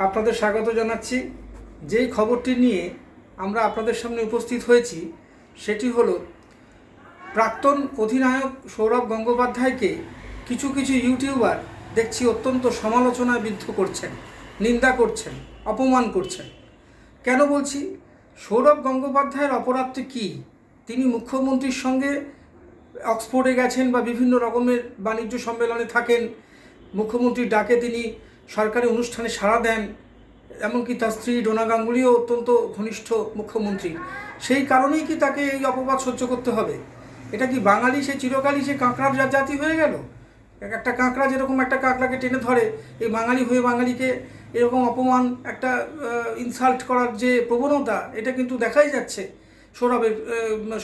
আপনাদের স্বাগত জানাচ্ছি। যেই খবরটি নিয়ে আমরা আপনাদের সামনে উপস্থিত হয়েছি সেটি হলো প্রাক্তন অধিনায়ক সৌরভ গঙ্গোপাধ্যায়কে কিছু ইউটিউবার দেখছি অত্যন্ত সমালোচনায় বিদ্ধ করছেন, নিন্দা করছেন, অপমান করছেন। কেন বলছি? সৌরভ গঙ্গোপাধ্যায়ের অপরাধটি কী? তিনি মুখ্যমন্ত্রীর সঙ্গে অক্সফোর্ডে গেছেন বা বিভিন্ন রকমের বাণিজ্য সম্মেলনে থাকেন, মুখ্যমন্ত্রীর ডাকে তিনি সরকারি অনুষ্ঠানে সাড়া দেন, এমনকি তার স্ত্রী ডোনা গাঙ্গুলিও অত্যন্ত ঘনিষ্ঠ মুখ্যমন্ত্রী। সেই কারণেই কি তাকে এই অপবাদ সহ্য করতে হবে? এটা কি বাঙালি সে চিরকালই সে কাঁকড়ার জাতি হয়ে গেল? একটা কাঁকড়া যেরকম একটা কাঁকড়াকে টেনে ধরে, এই বাঙালি হয়ে বাঙালিকে এরকম অপমান, একটা ইনসাল্ট করার যে প্রবণতা, এটা কিন্তু দেখাই যাচ্ছে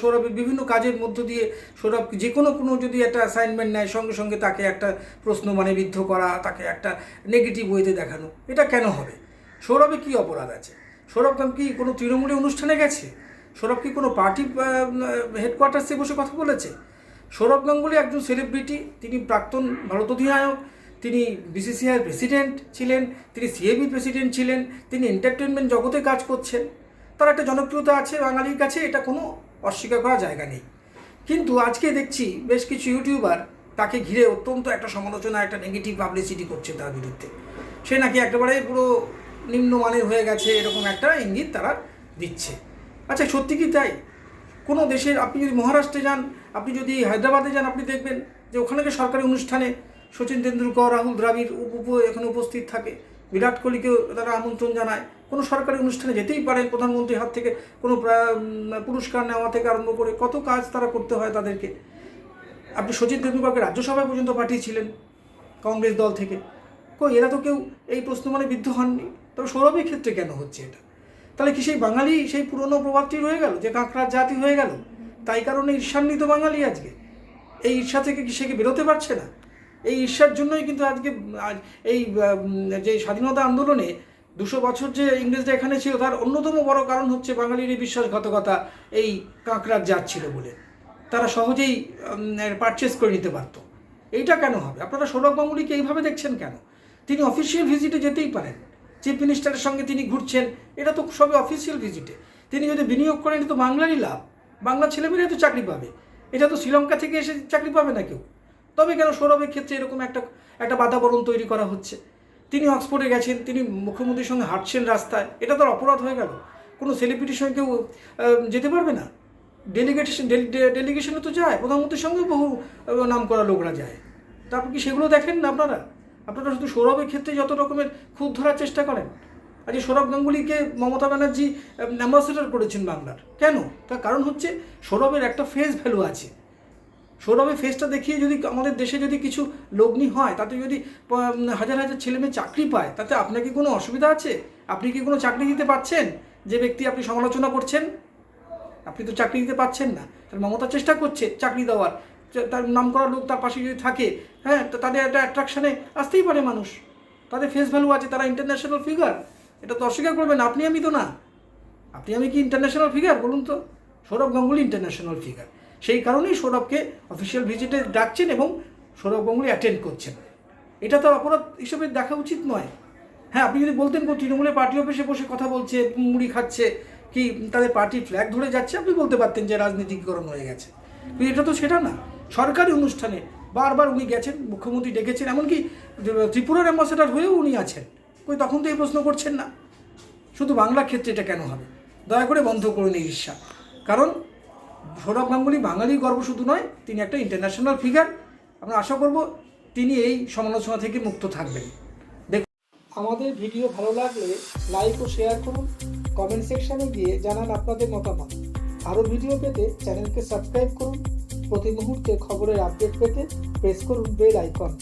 সৌরভের বিভিন্ন কাজের মধ্য দিয়ে। সৌরভ যে কোনো যদি একটা অ্যাসাইনমেন্ট নেয়, সঙ্গে সঙ্গে তাকে একটা প্রশ্ন বিদ্ধ করা, তাকে একটা নেগেটিভ ওয়েতে দেখানো, এটা কেন হবে? সৌরভে কী অপরাধ আছে? সৌরভ কি কোনো তৃণমূলী অনুষ্ঠানে গেছে? সৌরভ কি কোনো পার্টি হেডকোয়ার্টার্সে বসে কথা বলেছে? সৌরভ গাঙ্গুলি একজন সেলিব্রিটি, তিনি প্রাক্তন ভারত অধিনায়ক, তিনি বিসিসিআইয়ের প্রেসিডেন্ট ছিলেন, তিনি সিএবি প্রেসিডেন্ট ছিলেন, তিনি এন্টারটেনমেন্ট জগতে কাজ করছেন, তার একটা জনপ্রিয়তা আছে বাঙালির কাছে, এটা কোনো অস্বীকার করার জায়গা নেই। কিন্তু আজকে দেখছি বেশ কিছু ইউটিউবার তাকে ঘিরে অত্যন্ত একটা সমালোচনা, একটা নেগেটিভ পাবলিসিটি করছে তার বিরুদ্ধে। সে নাকি একেবারে পুরো নিম্নমানের হয়ে গেছে, এরকম একটা ইঙ্গিত তারা দিচ্ছে। আচ্ছা, সত্যি কি তাই? কোনো দেশের, আপনি যদি মহারাষ্ট্রে যান, আপনি যদি হায়দ্রাবাদে যান, আপনি দেখবেন যে ওখানে সরকারি অনুষ্ঠানে সচিন তেন্ডুলকর, রাহুল দ্রাবিড় এখানে উপস্থিত থাকে, বিরাট কোহলিকেও তারা আমন্ত্রণ জানায়। কোনো সরকারি অনুষ্ঠানে যেতেই পারেন, প্রধানমন্ত্রীর হাত থেকে কোনো পুরস্কার নেওয়া থেকে আরম্ভ করে কত কাজ তারা করতে হয় তাদেরকে। আপনি সচিন তেন্ডুলকরকে রাজ্যসভায় পর্যন্ত পাঠিয়েছিলেন কংগ্রেস দল থেকে। এরা তো কেউ এই প্রশ্ন বিদ্ধ হননি। তবে সৌরভের ক্ষেত্রে কেন হচ্ছে এটা? তাহলে কি সেই বাঙালি সেই পুরনো প্রভাবটি রয়ে গেল, যে কাঁকড়ার জাতি হয়ে গেল? তাই কারণে ঈর্ষান্বিত বাঙালি আজকে এই ঈর্ষা থেকে কি সে বেরোতে পারছে না? এই ঈর্ষার জন্যই কিন্তু আজকে এই যে স্বাধীনতা আন্দোলনে 200 বছর যে ইংরেজরা এখানে ছিল, তার অন্যতম বড় কারণ হচ্ছে বাঙালির এই বিশ্বাসঘাতকতা, এই কাঁকড়ার জাত ছিল বলে তারা সহজেই পারচেস করে নিতে পারতো। এইটা কেন হবে? আপনারা সৌরভ গাঙ্গুলিকে এইভাবে দেখছেন কেন? তিনি অফিসিয়াল ভিজিটে যেতেই পারেন, চিফ মিনিস্টারের সঙ্গে তিনি ঘুরছেন, এটা তো সবই অফিসিয়াল ভিজিটে। তিনি যদি বিনিয়োগ করেন, এটা তো বাংলারই লাভ, বাংলার ছেলেমেয়েরা তো চাকরি পাবে। এটা তো শ্রীলঙ্কা থেকে এসে চাকরি পাবে না কেউ। তবে কেন সৌরভের ক্ষেত্রে এরকম একটা বাতাবরণ তৈরি করা হচ্ছে? তিনি অক্সফোর্ডে গেছেন, তিনি মুখ্যমন্ত্রীর সঙ্গে হাঁটছেন রাস্তায়, এটা তো অপরাধ হয়ে গেল? কোনো সেলিব্রিটির সঙ্গে কেউ যেতে পারবে না? ডেলিগেশনে তো যায়, প্রধানমন্ত্রীর সঙ্গে বহু নাম করা লোকরা যায়। তারপর কি সেগুলো দেখেন না আপনারা? আপনারা শুধু সৌরভের ক্ষেত্রে যত রকমের খুঁত ধরার চেষ্টা করেন। আজ সৌরভ গাঙ্গুলিকে মমতা ব্যানার্জি অ্যাম্বাসেডর করেছেন বাংলার। কেন? তার কারণ হচ্ছে সৌরভের একটা ফেস ভ্যালু আছে। সৌরভের ফেসটা দেখিয়ে যদি আমাদের দেশে যদি কিছু লগ্নি হয়, তাতে যদি হাজার হাজার ছেলেমেয়ে চাকরি পায়, তাতে আপনার কি কোনো অসুবিধা আছে? আপনি কি কোনো চাকরি দিতে পারছেন? যে ব্যক্তি আপনি সমালোচনা করছেন, আপনি তো চাকরি দিতে পারছেন না। তাহলে মমতা চেষ্টা করছে চাকরি দেওয়ার, তার নাম করা লোক তার পাশে যদি থাকে, হ্যাঁ, তো তাদের একটা অ্যাট্রাকশানে আসতেই পারে মানুষ। তাদের ফেস ভ্যালু আছে, তারা ইন্টারন্যাশনাল ফিগার, এটা তো অস্বীকার করবেন। আপনি আমি তো না। আপনি আমি কি ইন্টারন্যাশনাল ফিগার বলুন তো? Sourav Ganguly international figure. সেই কারণেই সৌরভকে অফিসিয়াল ভিজিটে ডাকছেন এবং সৌরভ গাঙ্গুলি অ্যাটেন্ড করছেন। এটা তো অপরাধ হিসেবে দেখা উচিত নয়। হ্যাঁ, আপনি যদি বলতেন তৃণমূলের পার্টি অফিসে বসে কথা বলছে, মুড়ি খাচ্ছে, কি তাদের পার্টির ফ্ল্যাগ ধরে যাচ্ছে, আপনি বলতে পারতেন যে রাজনীতিকরণ হয়ে গেছে। কিন্তু এটা তো সেটা না। সরকারি অনুষ্ঠানে বারবার উনি গেছেন, মুখ্যমন্ত্রী ডেকেছেন, এমনকি ত্রিপুরার অ্যাম্বাসেডর হয়েও উনি আছেন। তখন তো এই প্রশ্ন করছেন না। শুধু বাংলার ক্ষেত্রে এটা কেন হবে? দয়া করে বন্ধ করুন এই ঈর্ষা। কারণ সৌরভ গাঙ্গুলি বাঙালির গর্ব শুধু নয়, তিনি একটা ইন্টারন্যাশনাল ফিগার। আমরা আশা করব তিনি এই সমালোচনা থেকে মুক্ত থাকবেন। দেখুন, আমাদের ভিডিও ভালো লাগলে লাইক ও শেয়ার করুন, কমেন্ট সেকশানে গিয়ে জানান আপনাদের মতামত। আরও ভিডিও পেতে চ্যানেলকে সাবস্ক্রাইব করুন। প্রতি মুহূর্তে খবরের আপডেট পেতে প্রেস করুন বেল আইকন।